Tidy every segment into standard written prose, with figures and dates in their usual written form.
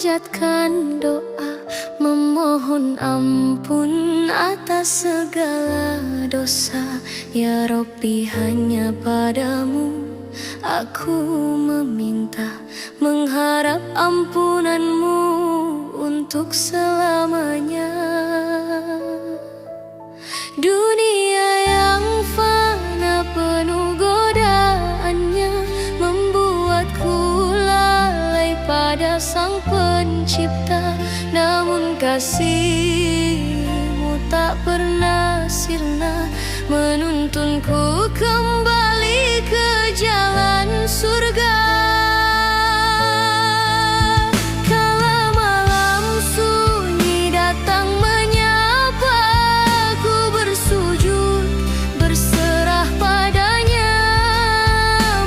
memanjatkan doa, memohon ampun atas segala dosa. Ya Rabbi, hanya padamu aku meminta, mengharap ampunanmu untuk selamanya. Dunia yang fana penuh godaannya, membuatku lalai pada Sang Pencipta. Namun kasih-Mu tak pernah sirna, menuntunku kembali ke jalan surga. Kala malam sunyi datang menyapa, ku bersujud berserah padanya,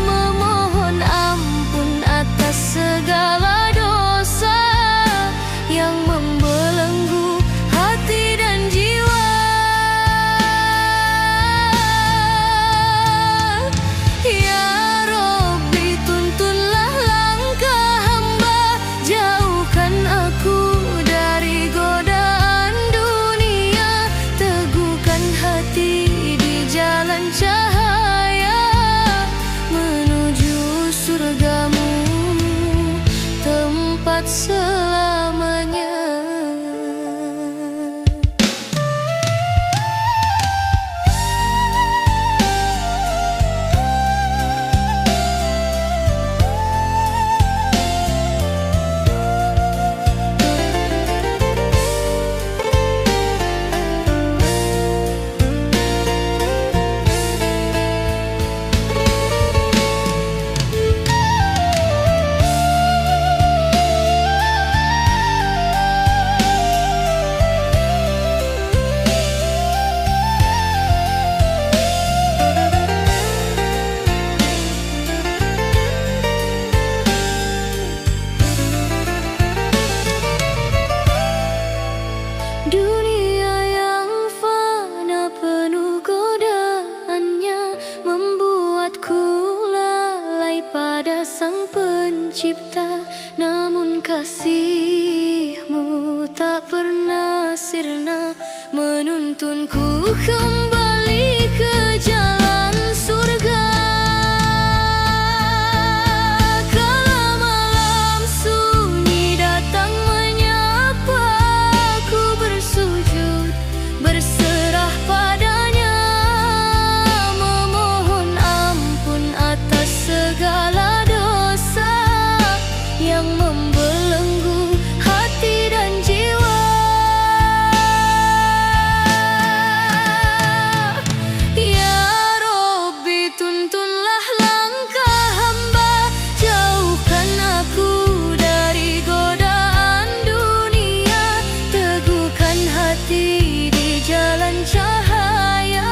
memohon ampun atas segala dosa yang membelenggu hati dan jiwa. Ya Rabbi, tuntunlah langkah hamba, jauhkan aku dari godaan dunia, teguhkan hati di jalan cahaya menuju surga-Mu, tempat selamanya. Dunia yang fana penuh godaannya, membuatku lalai pada Sang Pencipta. Namun kasih-Mu tak pernah sirna, menuntunku kembali ke jalan surga. Kala malam sunyi datang menyapa, ku bersujud berserah padanya, memohon ampun atas segala dosa yang membelenggu hati dan jiwa. Ya Rabbi, tuntunlah langkah hamba, jauhkan aku dari godaan dunia, teguhkan hati di jalan cahaya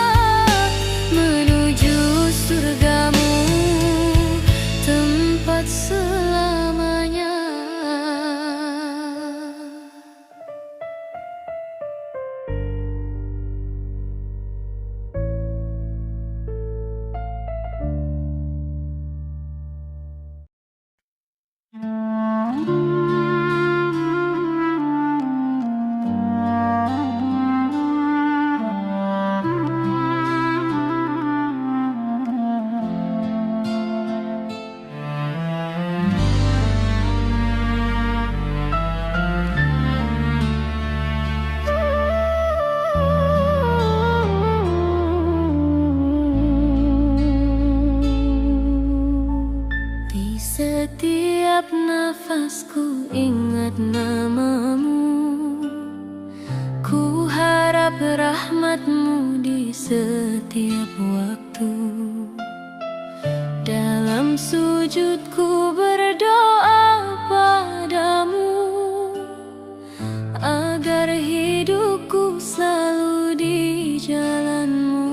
menuju surga-Mu, tempat selamanya. Di setiap nafasku ingat nama-Mu, ku harap rahmat-Mu di setiap waktu. Dalam sujudku berdoa padamu, agar hidupku selalu di jalan-Mu.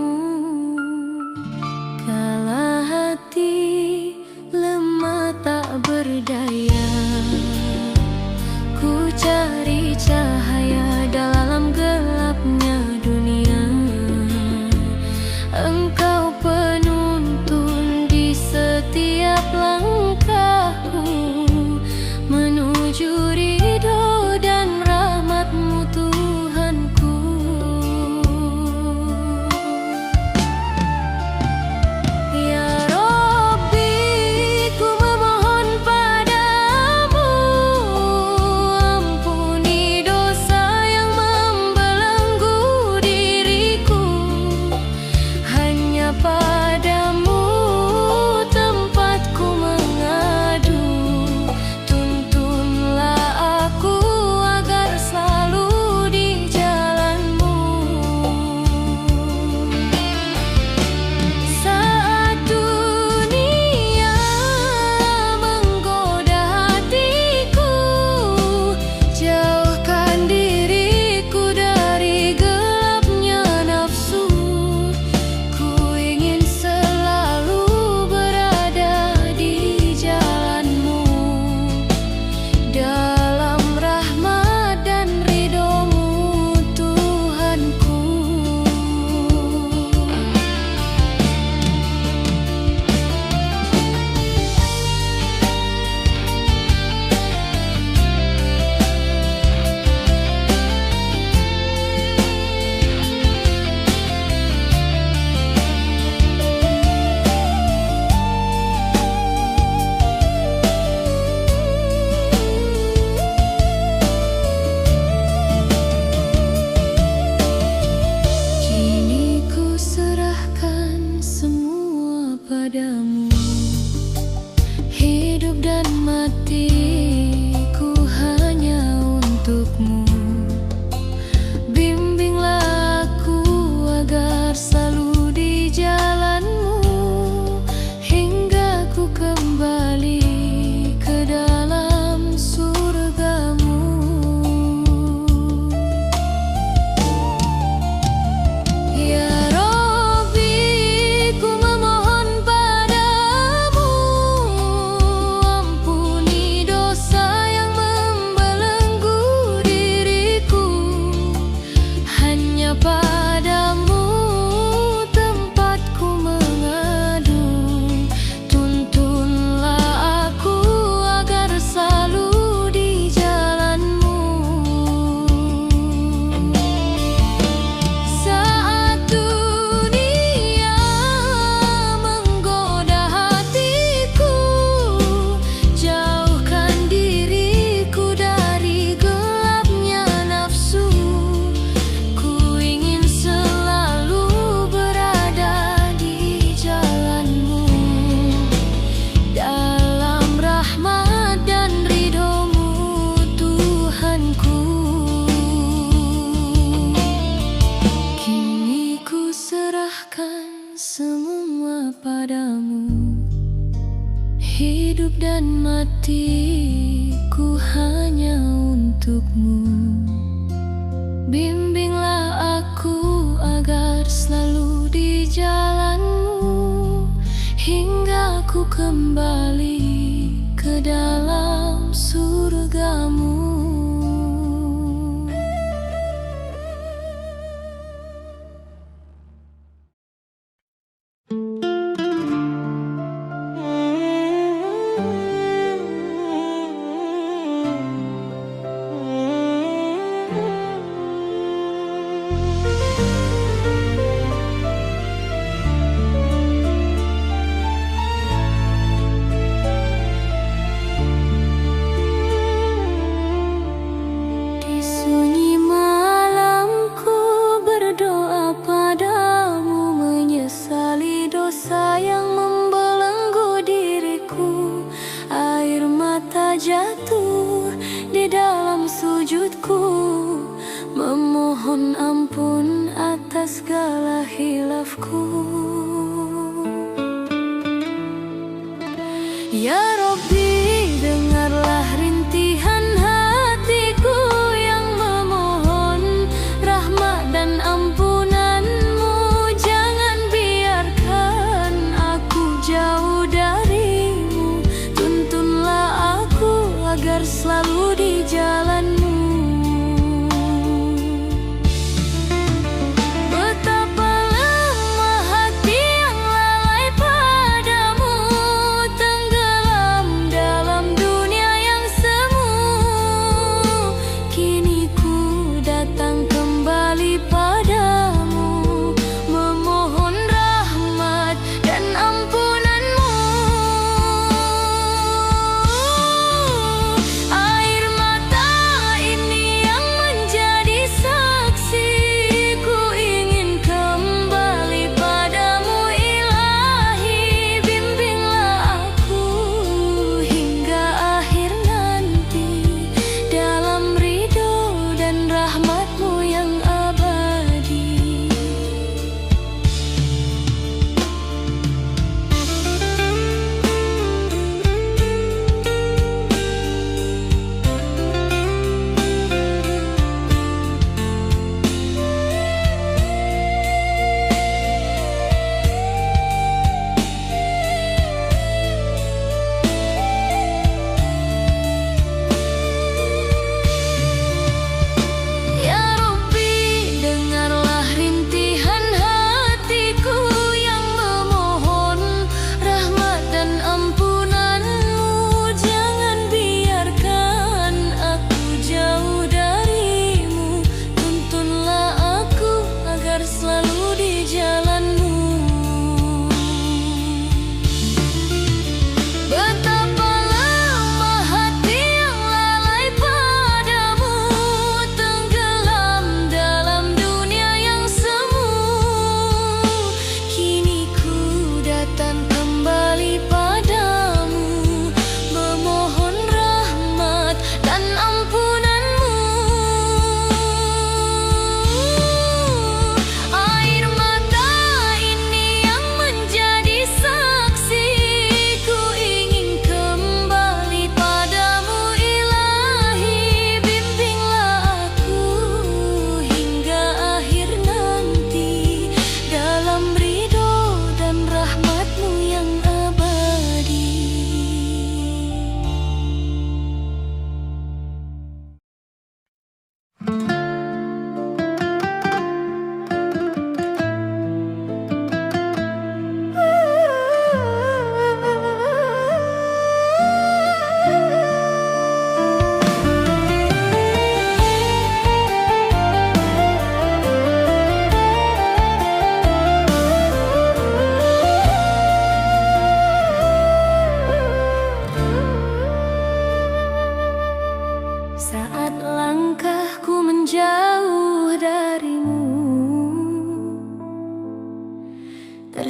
Kala hati lemah tak berdaya, ku cari cahaya dalam gelapnya dunia. Engkau penuntun di setiap langkah hanya padamu tempatku mengadu. Tuntunlah aku agar selalu di jalanmu. Saat dunia menggoda hatiku, jauhkan diriku dari gelapnya nafsu. Ku ingin selalu berada di jalanmu, dalam rahmat dan ridho-Mu, Tuhanku. Kini ku serahkan semua padamu, hidup dan matiku hanya untuk-Mu. Bimbinglah aku agar selalu di jalan-Mu, hingga ku kembali ke dalam surga-Mu. Di sunyi malamku berdoa padamu, menyesali dosa yang membelenggu diriku. Air mata jatuh di dalam sujudku, memohon ampun atas segala hilafku. Ya Rabbi, dengarlah rintihan hatiku yang memohon rahmat dan ampunan-Mu. Jangan biarkan aku jauh dari-Mu. Tuntunlah aku agar selalu di jalan-Mu. Betapa lemah hati yang lalai padamu, tenggelam dalam dunia yang semu. Kini ku datang kembali padamu.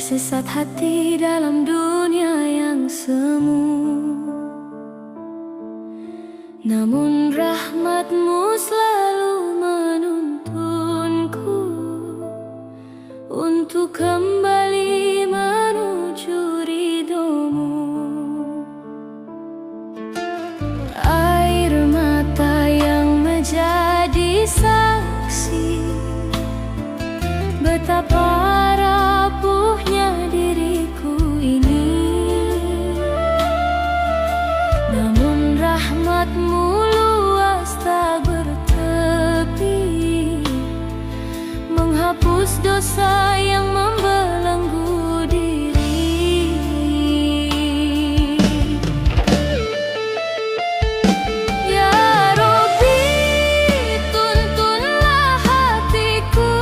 tersesat hati dalam dunia yang semu. Namun rahmat-Mu selalu menuntunku untuk kembali menuju ridho-Mu. Air mata yang menjadi saksi betapa rapuhnya diriku ini. Namun rahmat-Mu luas tak bertepi, menghapus dosa yang membelenggu diri. Ya Rabbi, tuntunlah hatiku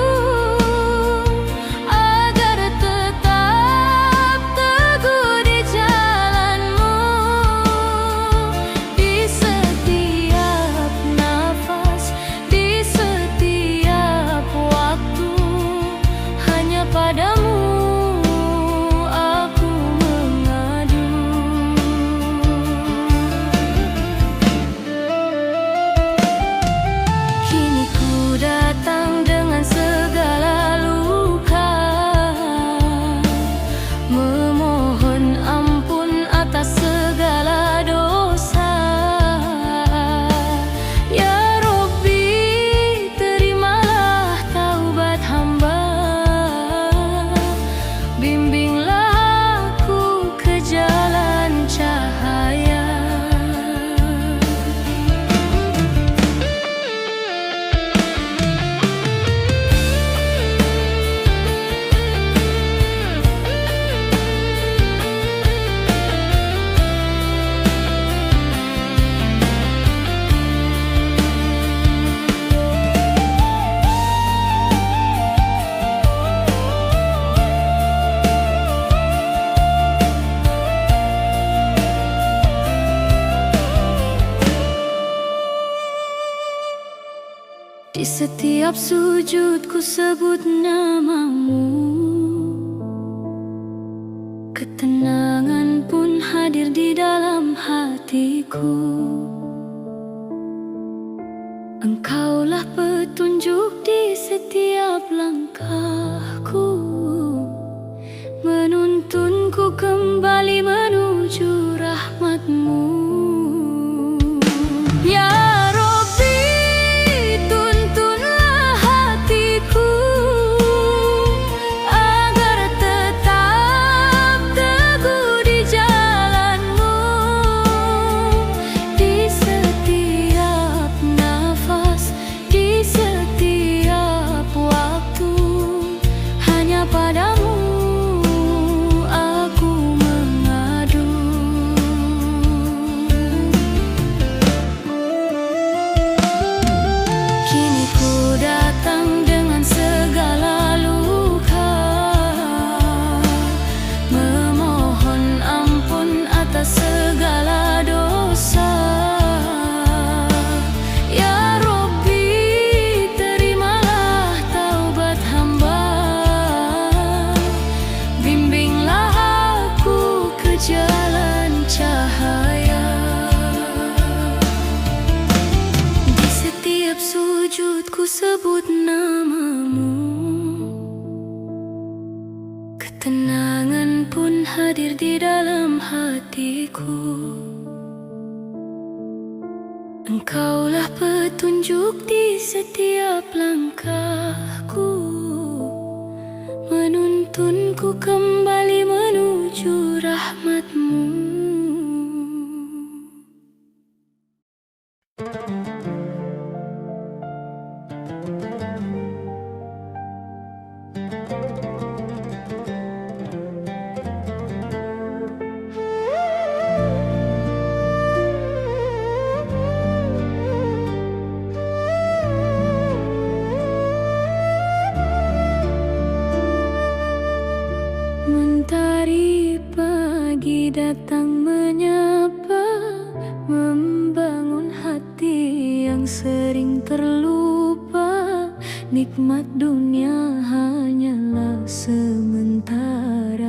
agar tetap teguh di jalan-Mu. Di setiap nafas, di setiap waktu, hanya padamu aku mengadu. Kini ku datang dengan segala luka, memohon ampun atas segala dosa. Ya Rabbi, terimalah taubat hamba, bimbinglah aku ke jalan cahaya. Di setiap sujud ku sebut nama-Mu, ketenangan pun hadir di dalam hatiku. Engkaulah petunjuk di setiap langkahku, menuntunku kembali menuju rahmat-Mu. Ya Rabbi, tuntunlah hatiku agar tetap teguh di jalan-Mu. Di setiap nafas, di setiap waktu, hanya padamu aku mengadu. Kini ku datang dengan segala luka, memohon ampun atas segala dosa. Ya Rabbi, terimalah taubat hamba, bimbinglah aku ke jalan cahaya. Di setiap sujud ku sebut nama-Mu, ketenangan pun hadir di dalam hatiku. Engkaulah petunjuk di setiap langkahku, menuntunku kembali menuju rahmat-Mu. Mentari pagi datang menyapa, membangun hati yang sering terlupa. Nikmat dunia hanyalah sementara.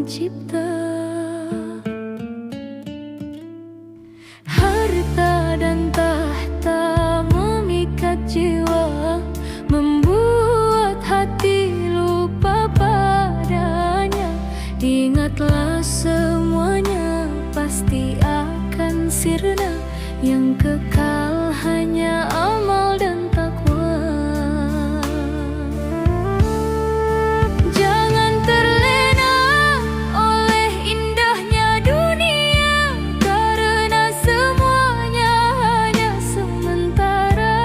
pencipta. Harta dan tahta memikat jiwa, membuat hati lupa padanya. Ingatlah semuanya pasti akan sirna, yang kekal hanya amal dan takwa. Jangan terlena oleh indahnya dunia, karena semuanya hanya sementara.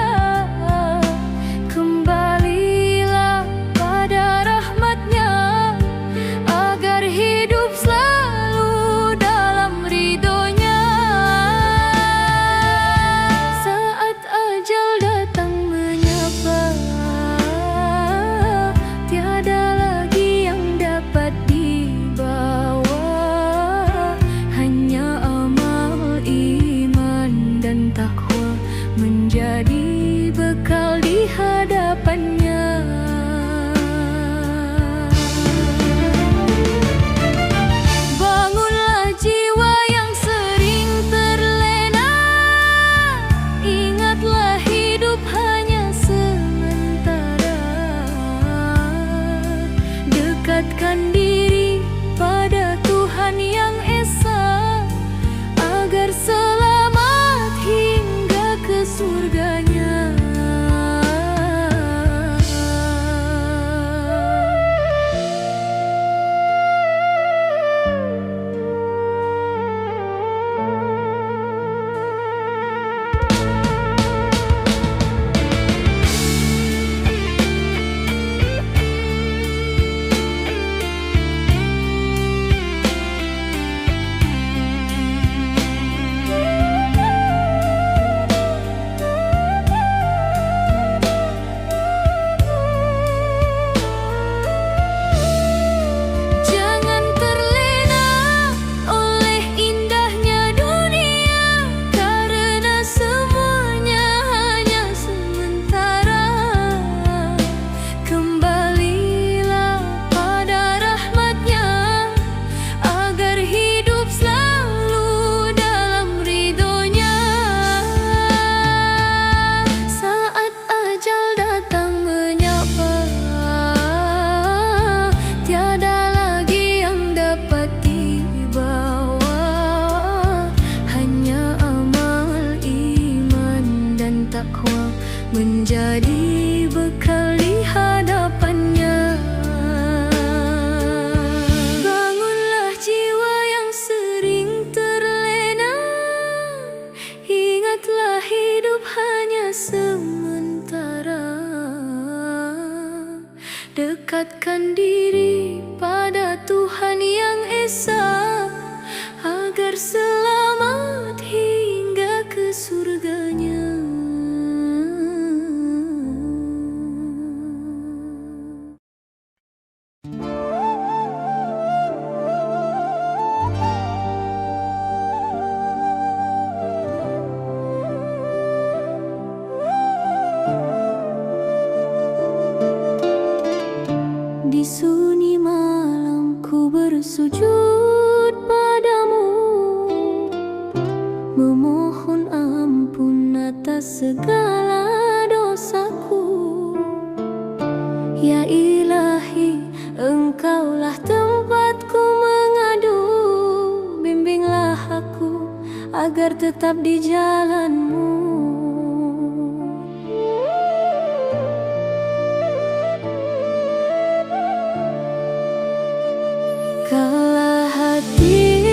Kembalilah pada rahmatnya, agar hidup selalu dalam ridhonya. Saat ajal datang menyapa, tiada lagi yang dapat dibawa. Hanya amal, iman, dan takwa menjadi bekal di hadapannya. Bangunlah jiwa yang sering terlena, ingatlah hidup hanya sementara. Dekatkan diri pada Tuhan yang Esa, agar selamat hingga ke surganya. Jangan terlena oleh indahnya dunia, karena semuanya hanya sementara. Kembalilah pada rahmatnya, agar hidup selalu dalam ridhonya. Saat ajal datang menyapa, tiada lagi yang dapat dibawa. Hanya amal, iman, dan takwa menjadi bekal di hadapannya. Bangunlah jiwa yang sering terlena, ingatlah hidup hanya sementara. Dekatkan diri pada Tuhan yang Esa, agar selamat hingga ke surganya. Di sunyi malam ku bersujud padamu, memohon ampun atas segala dosaku. Ya Ilahi, Engkaulah tempatku mengadu. Bimbinglah aku agar tetap di jalan-Mu. Kala hati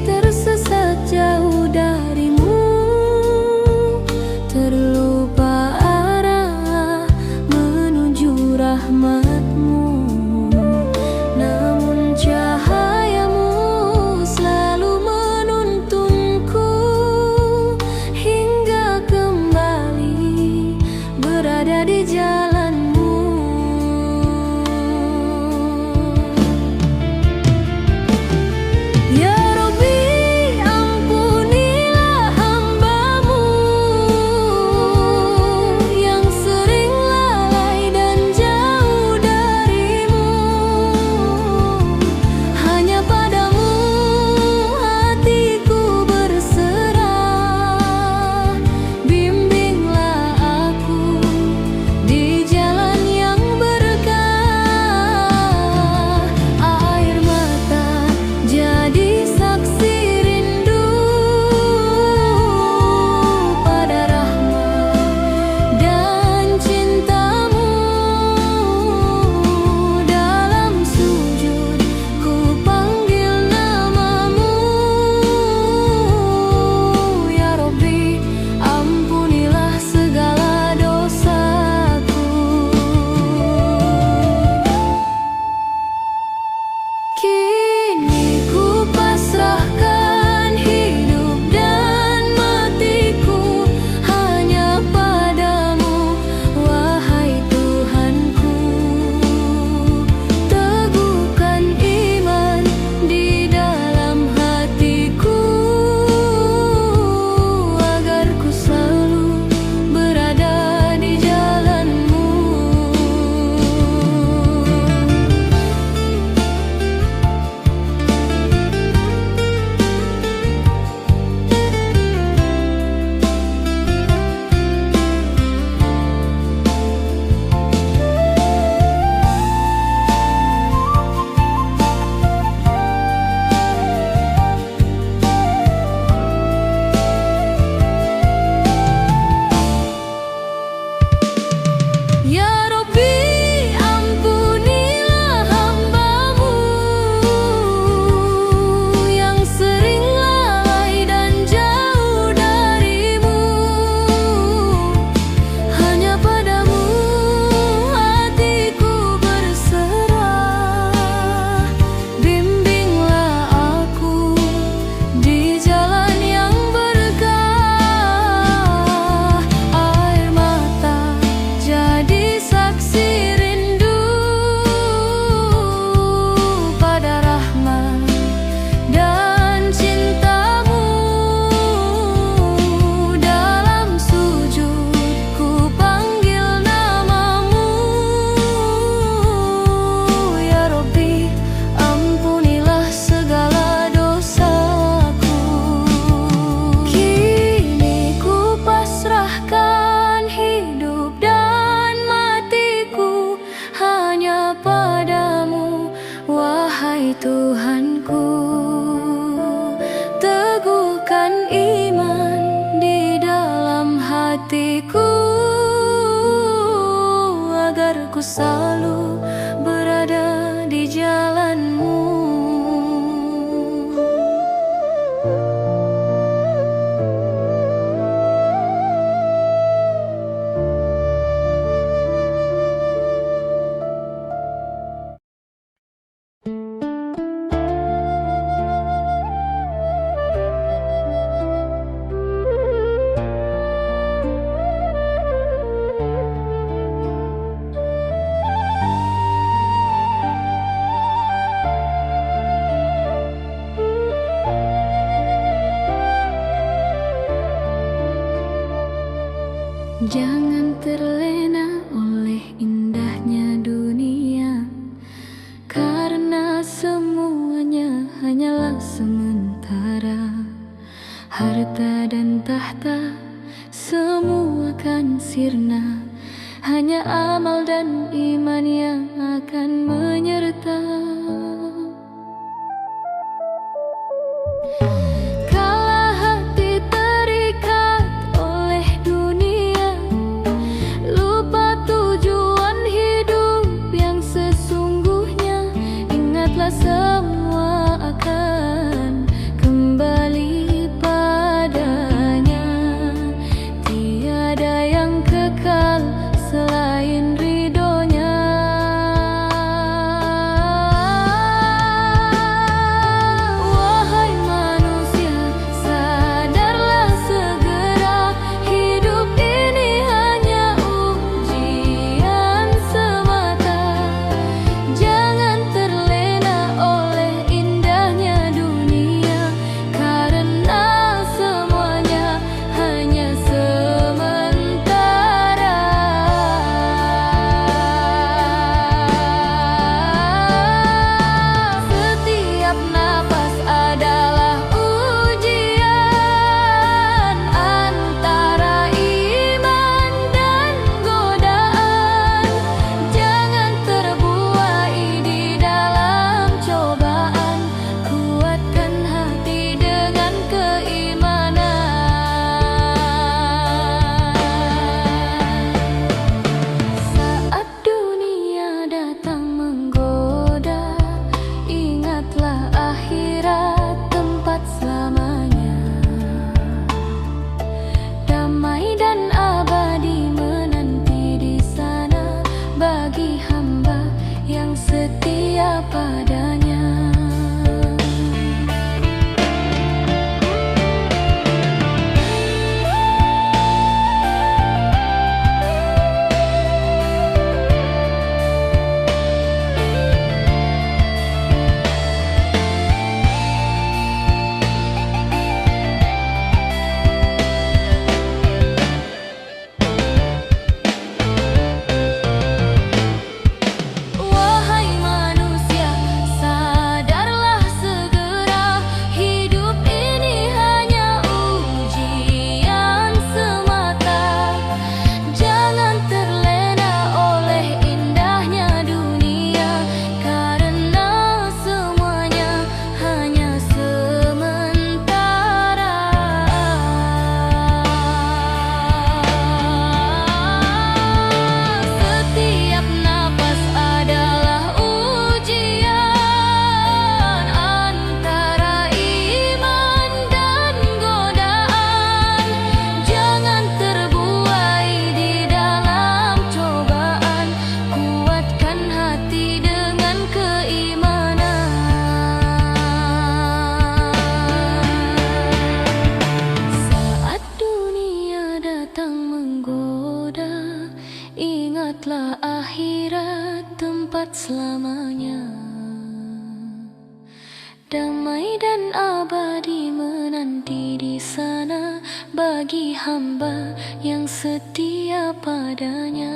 tersesat jauh dari-Mu, terlupa arah menuju rahmat-Mu, namun cahaya-Mu selalu menuntunku hingga kembali berada di jalan-Mu. Ya Rabbi, ampunilah hamba-Mu yang sering lalai dan jauh dari-Mu. Hanya Ya Rabbi, ampunilah hamba-Mu yang sering lalai dan jauh dari-Mu. Hanya pada-Mu hatiku berserah. Bimbinglah aku di jalan yang berkah. Air mata jadi saksi rindu pada rahmat dan cinta-Mu. Dalam sujud ku panggil nama-Mu. Ya Rabbi, ampunilah segala dosaku. Kini ku pasrahkan hidup dan matiku hanya pada-Mu, wahai Tuhanku. Teguhkan iman di dalam hatiku agar ku selalu berada di jalan-Mu. Jangan terlena oleh indahnya dunia, karena semuanya hanyalah sementara. Harta dan tahta semua akan sirna, hanya amal dan iman yang akan menyerta. Kala hati terikat oleh dunia, lupa tujuan hidup yang sesungguhnya, ingatlah semua akan kembali padanya. Tiada yang kekal selain ridhonya. Wahai manusia, selamanya. Damai dan abadi menanti di sana bagi hamba yang setia padanya.